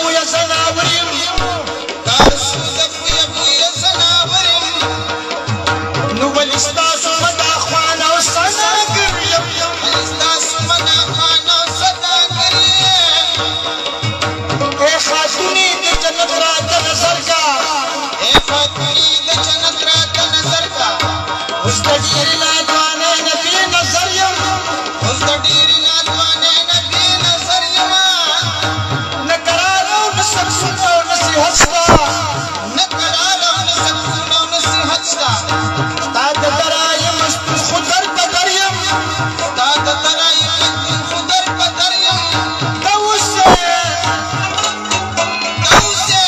بویا زناوریم تاسو د بویا زناوریم نو ولی ستاسو مدا خوان او صداګر یم ستاسو مدا خوان او صداګر یم اے خاتونی د جنت راته نظر کا اے خاتونی د جنت راته نظر کا اوس د ډیر نادوانه نبی نظر یم اوس د ډیر نادوانه نبی نظر یم نکرارو نسبسونو نصیحت شتا نکرارو نسبسونو نصیحت شتا تا د درایم مستوس خودر بدر یم تا د درایم مستوس خودر بدر یم دوسه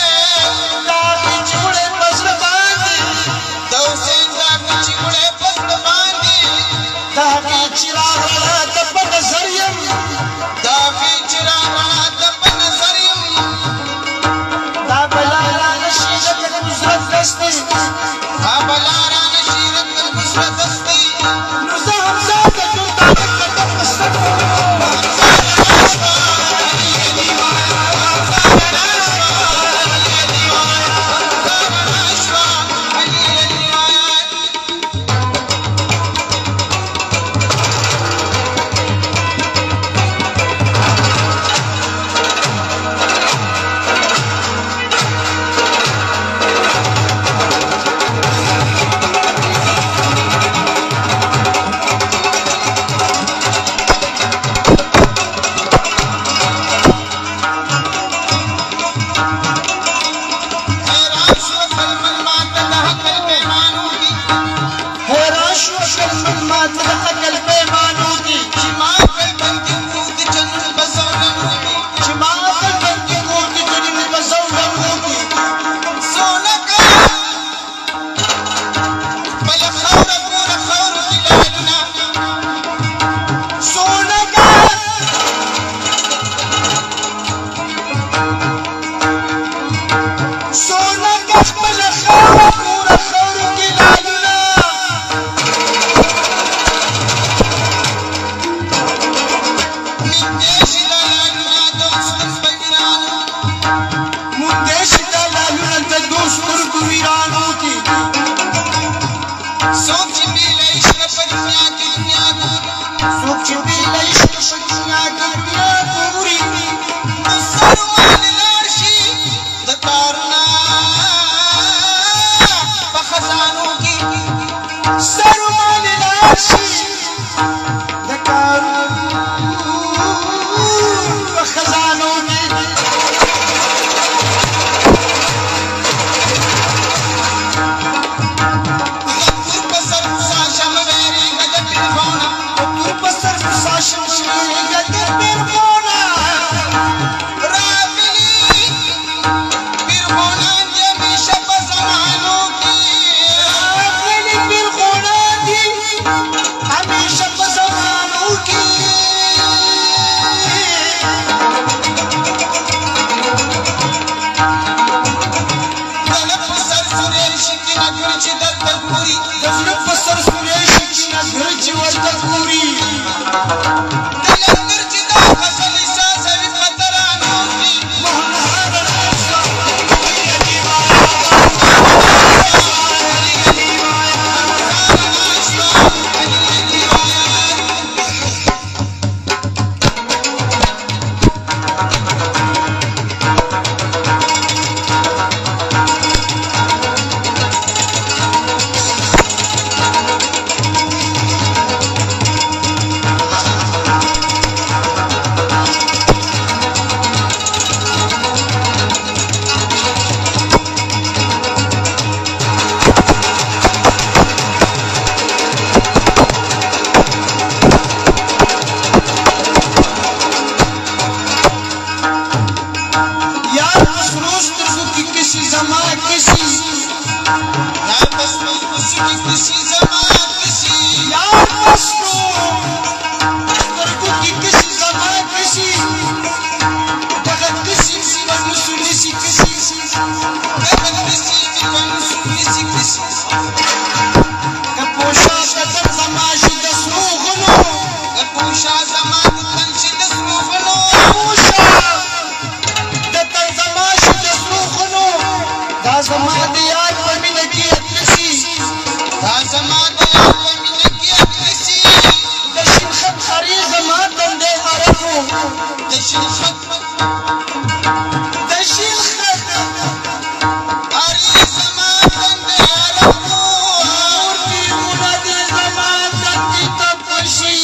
دا پیچوړې پزړه باندې دوسه دا پیچوړې پزړه باندې دا چراغ راته په نظر یم دا چراغ راته په نظر یم دا بلا را نشي لکه نصرت دستي دا بلا را نشي لکه نصرت دستي نو زه هم ذاته ژوند تا د قدم په سر شاه زمان تنشد سروغنو د تنظیم د شین خط اری زما بندې عربو تیغونه دې زما تکي تپشي